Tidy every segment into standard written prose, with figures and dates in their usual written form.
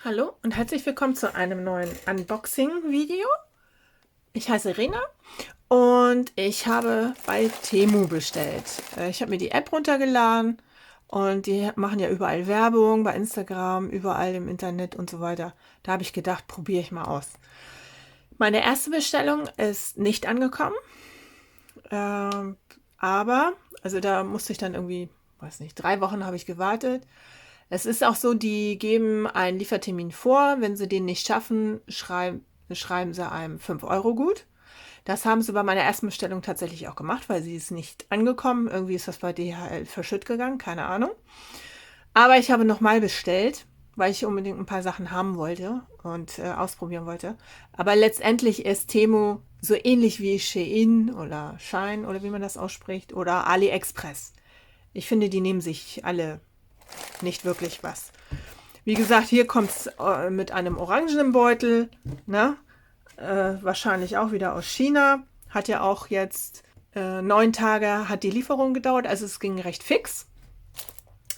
Hallo und herzlich willkommen zu einem neuen Unboxing-Video. Ich heiße Rena und ich habe bei Temu bestellt. Ich habe mir die App runtergeladen und die machen ja überall Werbung, bei Instagram, überall im Internet und so weiter. Da habe ich gedacht, probiere ich mal aus. Meine erste Bestellung ist nicht angekommen, ähm, aber, also da musste ich dann irgendwie, weiß nicht, 3 Wochen habe ich gewartet. Es ist auch so, die geben einen Liefertermin vor. Wenn sie den nicht schaffen, schreiben sie einem 5 € gut. Das haben sie bei meiner ersten Bestellung tatsächlich auch gemacht, weil sie ist nicht angekommen. Irgendwie ist das bei DHL verschütt gegangen, keine Ahnung. Aber ich habe nochmal bestellt, weil ich unbedingt ein paar Sachen haben wollte und ausprobieren wollte. Aber letztendlich ist Temu so ähnlich wie Shein oder Shine oder wie man das ausspricht oder AliExpress. Ich finde, die nehmen sich alle nicht wirklich was. Wie gesagt, hier kommt es mit einem orangenen Beutel, ne? Wahrscheinlich auch wieder aus China. Hat ja auch jetzt 9 Tage hat die Lieferung gedauert, also es ging recht fix.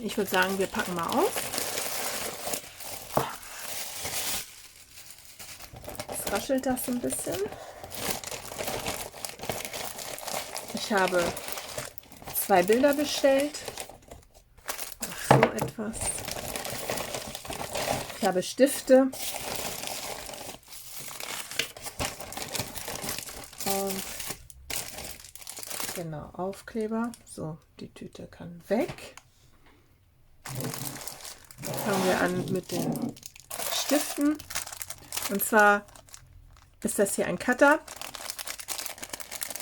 Ich würde sagen, wir packen mal aus. Jetzt raschelt das ein bisschen. Ich habe 2 Bilder bestellt. Ach, so etwas. Ich habe Stifte. Und genau, Aufkleber. So, die Tüte kann weg. Fangen wir an mit den Stiften. Und zwar ist das hier ein Cutter.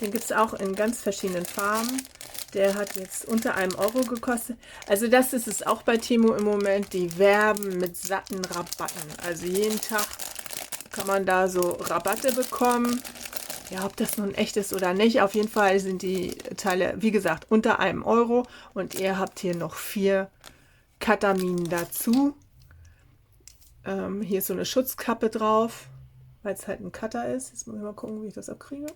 Den gibt es auch in ganz verschiedenen Farben. Der hat jetzt unter 1 € gekostet. Also das ist es auch bei Temu im Moment. Die werben mit satten Rabatten. Also jeden Tag kann man da so Rabatte bekommen. Ja, ob das nun echt ist oder nicht. Auf jeden Fall sind die Teile, wie gesagt, unter 1 €. Und ihr habt hier noch 4 Cutterminen dazu. Hier ist so eine Schutzkappe drauf, weil es halt ein Cutter ist. Jetzt muss ich mal gucken, wie ich das abkriege.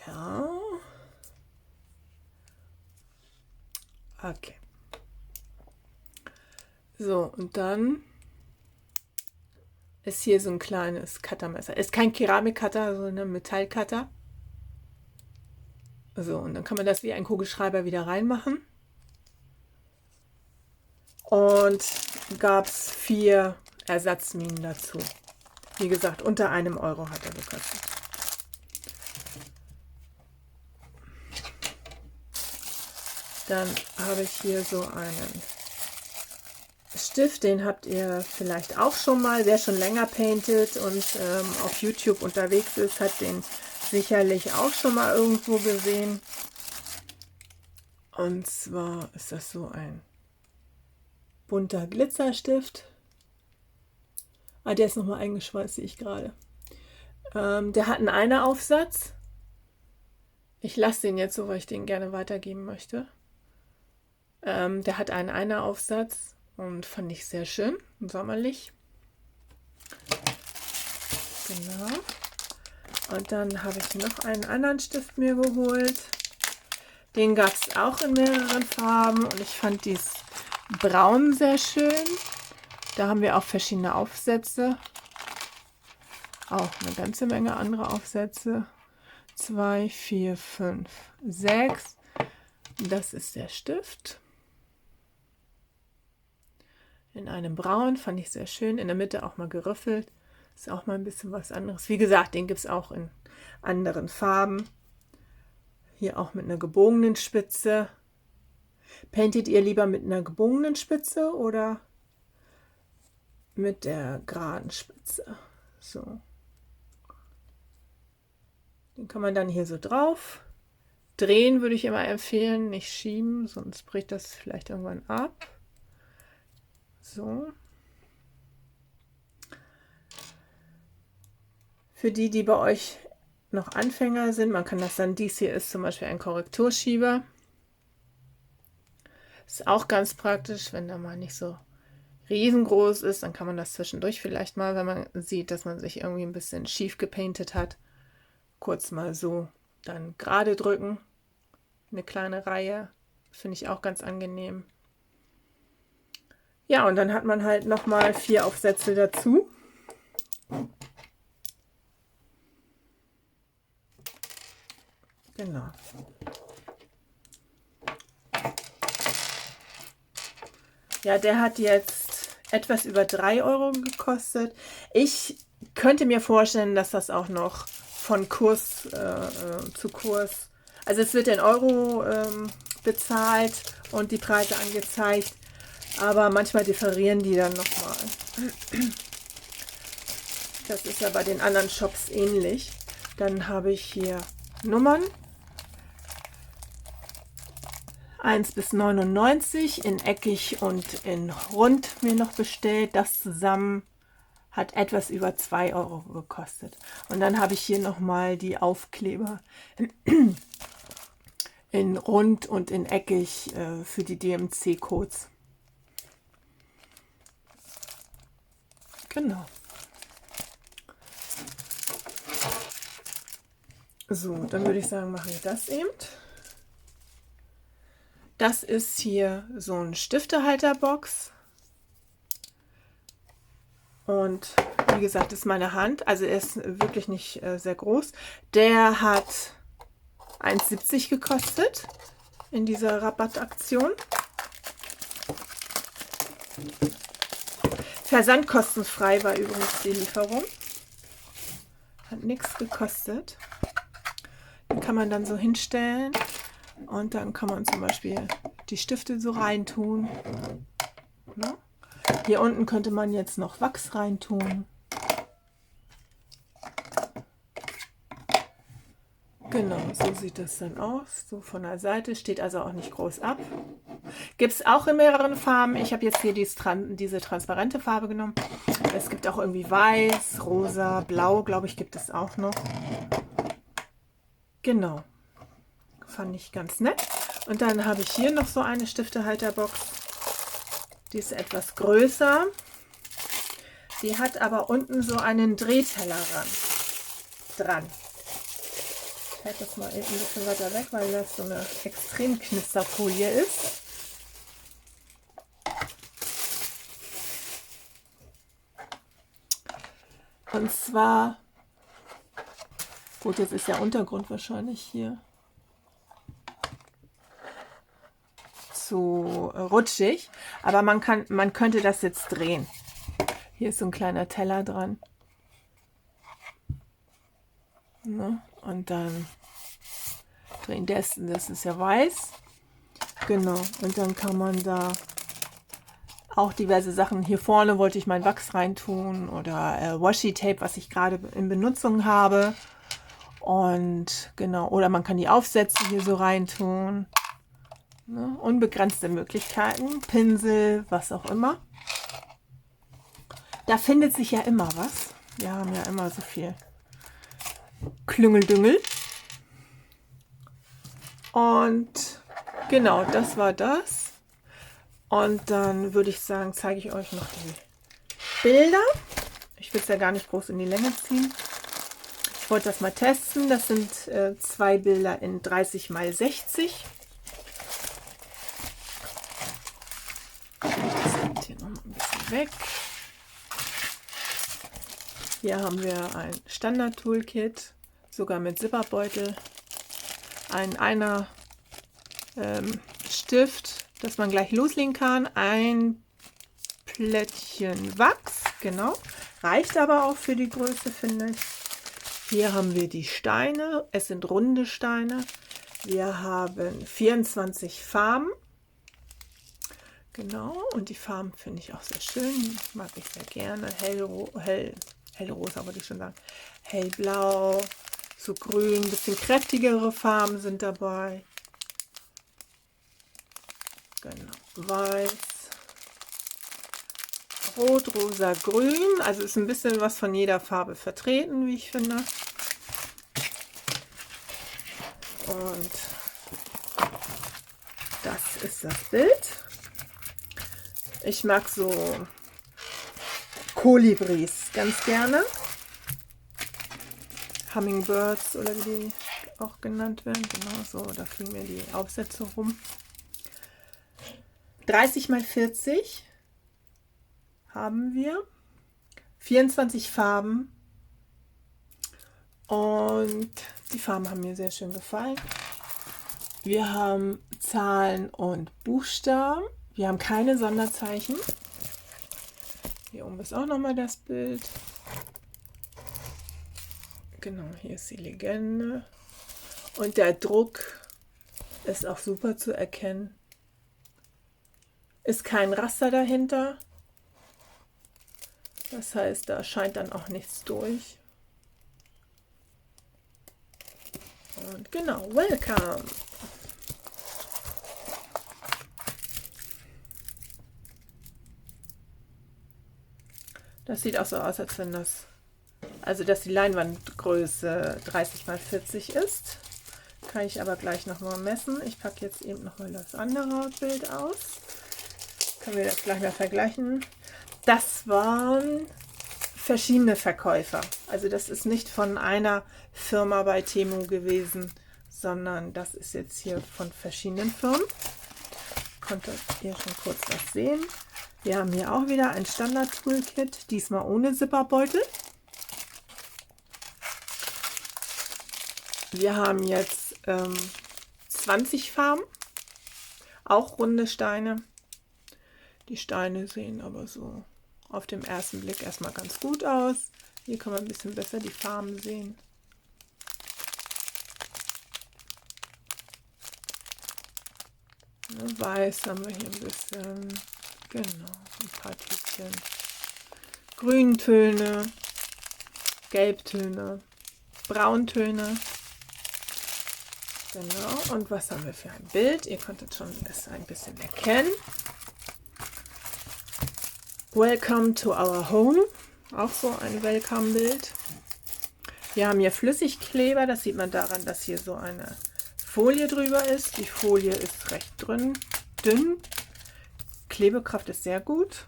Ja. Okay. So, und dann ist hier so ein kleines Cuttermesser. Ist kein Keramikcutter, sondern ein Metallcutter. So, und dann kann man das wie ein Kugelschreiber wieder reinmachen. Und gab es 4 Ersatzminen dazu. Wie gesagt, unter 1 € hat er gekostet. Dann habe ich hier so einen Stift, den habt ihr vielleicht auch schon mal. Wer schon länger paintet und auf YouTube unterwegs ist, hat den sicherlich auch schon mal irgendwo gesehen. Und zwar ist das so ein bunter Glitzerstift. Ah, der ist nochmal eingeschweißt, sehe ich gerade. Der hat einen Einer-Aufsatz. Ich lasse den jetzt so, weil ich den gerne weitergeben möchte. Der hat einen Einer-Aufsatz und fand ich sehr schön, sommerlich. Genau. Und dann habe ich noch einen anderen Stift mir geholt. Den gab es auch in mehreren Farben und ich fand dies Braun sehr schön. Da haben wir auch verschiedene Aufsätze. Auch eine ganze Menge andere Aufsätze. 2, 4, 5, 6. Das ist der Stift. In einem Braun fand ich sehr schön. In der Mitte auch mal geriffelt. Ist auch mal ein bisschen was anderes. Wie gesagt, den gibt es auch in anderen Farben. Hier auch mit einer gebogenen Spitze. Paintet ihr lieber mit einer gebogenen Spitze oder mit der geraden Spitze? So. Den kann man dann hier so drauf. Drehen würde ich immer empfehlen, nicht schieben, sonst bricht das vielleicht irgendwann ab. So. Für die, die bei euch noch Anfänger sind, man kann das dann, dies hier ist zum Beispiel ein Korrekturschieber. Ist auch ganz praktisch, wenn da mal nicht so riesengroß ist, dann kann man das zwischendurch vielleicht mal, wenn man sieht, dass man sich irgendwie ein bisschen schief gepaintet hat, kurz mal so dann gerade drücken, eine kleine Reihe Finde ich auch ganz angenehm. Ja, und dann hat man halt nochmal 4 Aufsätze dazu. Genau. Ja, der hat jetzt etwas über 3 Euro gekostet. Ich könnte mir vorstellen, dass das auch noch von Kurs zu Kurs, also es wird in Euro bezahlt und die Preise angezeigt, aber manchmal differieren die dann nochmal. Das ist ja bei den anderen Shops ähnlich. Dann habe ich hier Nummern 1 bis 99 in eckig und in rund mir noch bestellt. Das zusammen hat etwas über 2 Euro gekostet. Und dann habe ich hier nochmal die Aufkleber in rund und in eckig für die DMC-Codes. Genau. So, dann würde ich sagen, machen wir das eben. Das ist hier so ein Stiftehalterbox. Und wie gesagt, das ist meine Hand. Also er ist wirklich nicht sehr groß. Der hat 1,70 gekostet in dieser Rabattaktion. Versandkostenfrei war übrigens die Lieferung. Hat nichts gekostet. Den kann man dann so hinstellen. Und dann kann man zum Beispiel die Stifte so reintun. Ne? Hier unten könnte man jetzt noch Wachs reintun. Genau, so sieht das dann aus. So von der Seite, steht also auch nicht groß ab. Gibt es auch in mehreren Farben. Ich habe jetzt hier diese transparente Farbe genommen. Es gibt auch irgendwie weiß, rosa, blau, glaube ich, gibt es auch noch. Genau. Fand ich ganz nett. Und dann habe ich hier noch so eine Stiftehalterbox. Die ist etwas größer. Die hat aber unten so einen Drehteller dran. Ich halte das mal eben ein bisschen weiter weg, weil das so eine extrem Knisterfolie ist. Und zwar, gut, jetzt ist der Untergrund wahrscheinlich hier zu rutschig, aber man könnte das jetzt drehen. Hier ist so ein kleiner Teller dran. Ne? Und dann drehen. Das ist ja weiß. Genau. Und dann kann man da auch diverse Sachen. Hier vorne wollte ich mein Wachs reintun oder Washi-Tape, was ich gerade in Benutzung habe. Und genau. Oder man kann die Aufsätze hier so reintun. Ne? Unbegrenzte Möglichkeiten. Pinsel, was auch immer. Da findet sich ja immer was. Wir haben ja immer so viel Klüngeldüngel. Und genau, das war das. Und dann würde ich sagen, zeige ich euch noch die Bilder. Ich will es ja gar nicht groß in die Länge ziehen. Ich wollte das mal testen. Das sind 2 Bilder in 30 x 60. Das hier noch mal ein bisschen weg. Hier haben wir ein Standard-Toolkit, sogar mit Zipperbeutel. Einer Stift, dass man gleich loslegen kann. Ein Plättchen Wachs, genau. Reicht aber auch für die Größe, finde ich. Hier haben wir die Steine. Es sind runde Steine. Wir haben 24 Farben. Genau, und die Farben finde ich auch sehr schön. Mag ich sehr gerne. Hellrosa wollte ich schon sagen. Hellblau, so grün, ein bisschen kräftigere Farben sind dabei. Genau, weiß, rot, rosa, grün. Also ist ein bisschen was von jeder Farbe vertreten, wie ich finde. Und das ist das Bild. Ich mag so Kolibris ganz gerne. Hummingbirds oder wie die auch genannt werden. Genau so, da fliegen mir die Aufsätze rum. 30 mal 40 haben wir. 24 Farben. Und die Farben haben mir sehr schön gefallen. Wir haben Zahlen und Buchstaben. Wir haben keine Sonderzeichen. Hier oben ist auch nochmal das Bild. Genau, hier ist die Legende. Und der Druck ist auch super zu erkennen. Ist kein Raster dahinter. Das heißt, da scheint dann auch nichts durch. Und genau, welcome! Das sieht auch so aus, als wenn das, also dass die Leinwandgröße 30 mal 40 ist. Kann ich aber gleich nochmal messen. Ich packe jetzt eben nochmal das andere Bild aus. Können wir das gleich mal vergleichen. Das waren verschiedene Verkäufer. Also das ist nicht von einer Firma bei Temu gewesen, sondern das ist jetzt hier von verschiedenen Firmen. Konntet ihr schon kurz was sehen. Wir haben hier auch wieder ein Standard-Toolkit, diesmal ohne Zipperbeutel. Wir haben jetzt 20 Farben, auch runde Steine. Die Steine sehen aber so auf den ersten Blick erstmal ganz gut aus. Hier kann man ein bisschen besser die Farben sehen. Weiß haben wir hier ein bisschen, genau, ein paar Tütchen. Grüntöne, Gelbtöne, Brauntöne. Genau, und was haben wir für ein Bild? Ihr konntet schon es ein bisschen erkennen. Welcome to our home. Auch so ein Welcome-Bild. Wir haben hier Flüssigkleber. Das sieht man daran, dass hier so eine Folie drüber ist. Die Folie ist recht dünn. Klebekraft ist sehr gut.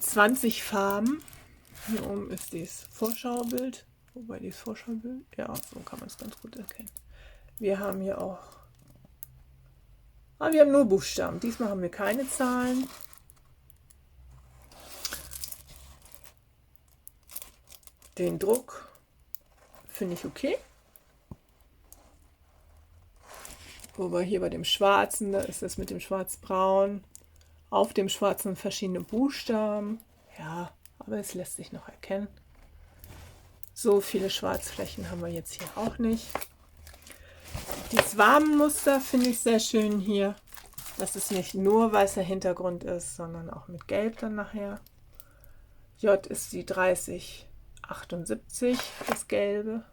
20 Farben. Hier oben ist dieses Vorschaubild. Wobei dieses Vorschaubild, ja, so kann man es ganz gut erkennen. Wir haben hier auch, wir haben nur Buchstaben. Diesmal haben wir keine Zahlen. Den Druck finde ich okay. Wobei hier bei dem Schwarzen, da ist es mit dem Schwarz-Braun. Auf dem Schwarzen verschiedene Buchstaben. Ja, aber es lässt sich noch erkennen. So viele Schwarzflächen haben wir jetzt hier auch nicht. Dieses Wabenmuster finde ich sehr schön hier. Dass es nicht nur weißer Hintergrund ist, sondern auch mit Gelb dann nachher. J ist die 3078, das Gelbe.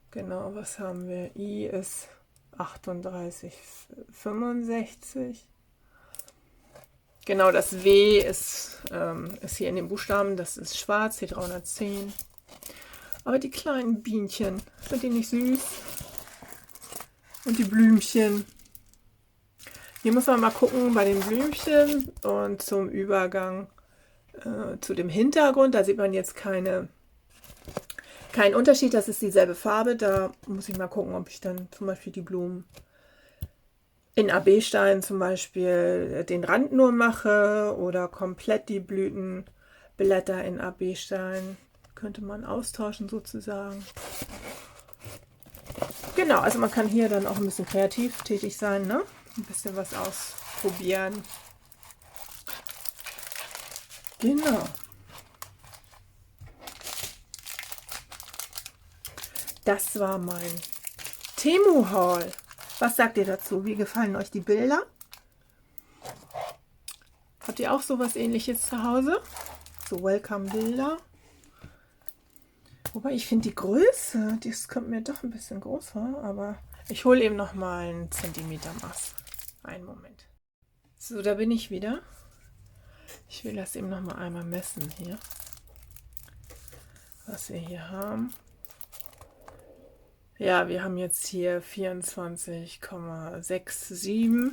Genau, was haben wir? I ist 3865. Genau, das W ist hier in den Buchstaben, das ist schwarz, die 310. Aber die kleinen Bienchen, sind die nicht süß? Und die Blümchen. Hier muss man mal gucken bei den Blümchen und zum Übergang zu dem Hintergrund. Da sieht man jetzt keinen Unterschied, das ist dieselbe Farbe. Da muss ich mal gucken, ob ich dann zum Beispiel die Blumen in AB-Stein zum Beispiel den Rand nur mache oder komplett die Blütenblätter in AB-Stein. Könnte man austauschen sozusagen. Genau, also man kann hier dann auch ein bisschen kreativ tätig sein, ne? Ein bisschen was ausprobieren. Genau. Das war mein Temu-Haul. Was sagt ihr dazu? Wie gefallen euch die Bilder? Habt ihr auch sowas Ähnliches zu Hause? So Welcome-Bilder. Wobei ich finde die Größe, das kommt mir doch ein bisschen groß vor, aber ich hole eben noch mal ein Zentimetermaß. Einen Moment. So, da bin ich wieder. Ich will das eben noch mal einmal messen hier, was wir hier haben. Ja, wir haben jetzt hier 24,67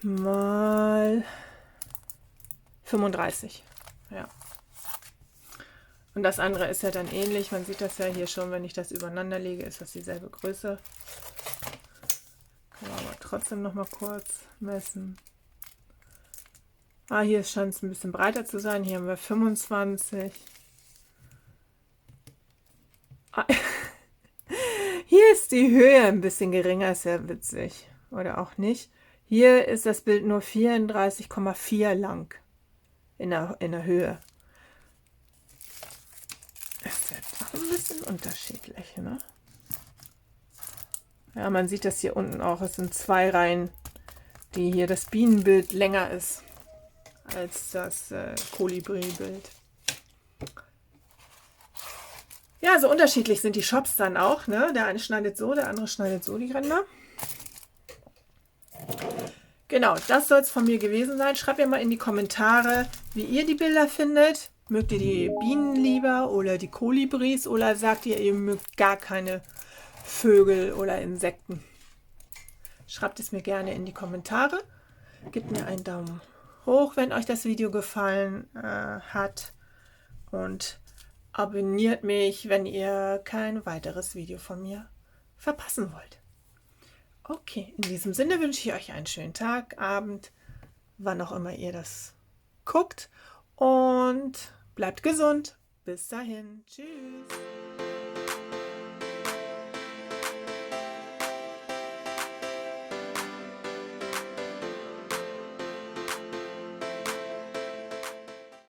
mal 35. Ja. Und das andere ist ja dann ähnlich. Man sieht das ja hier schon, wenn ich das übereinander lege, ist das dieselbe Größe. Kann man aber trotzdem noch mal kurz messen. Ah, hier scheint es ein bisschen breiter zu sein. Hier haben wir 25. Ah, hier ist die Höhe ein bisschen geringer, ist ja witzig. Oder auch nicht. Hier ist das Bild nur 34,4 lang in der Höhe. Das ist ja doch ein bisschen unterschiedlich, ne? Ja, man sieht das hier unten auch. Es sind 2 Reihen, die hier das Bienenbild länger ist als das Kolibri-Bild. Ja, so unterschiedlich sind die Shops dann auch, ne? Der eine schneidet so, der andere schneidet so die Ränder. Genau, das soll es von mir gewesen sein. Schreibt mir mal in die Kommentare, wie ihr die Bilder findet. Mögt ihr die Bienen lieber oder die Kolibris oder sagt ihr, ihr mögt gar keine Vögel oder Insekten? Schreibt es mir gerne in die Kommentare. Gebt mir einen Daumen hoch, wenn euch das Video gefallen hat. Und abonniert mich, wenn ihr kein weiteres Video von mir verpassen wollt. Okay, in diesem Sinne wünsche ich euch einen schönen Tag, Abend, wann auch immer ihr das guckt. Und bleibt gesund. Bis dahin. Tschüss.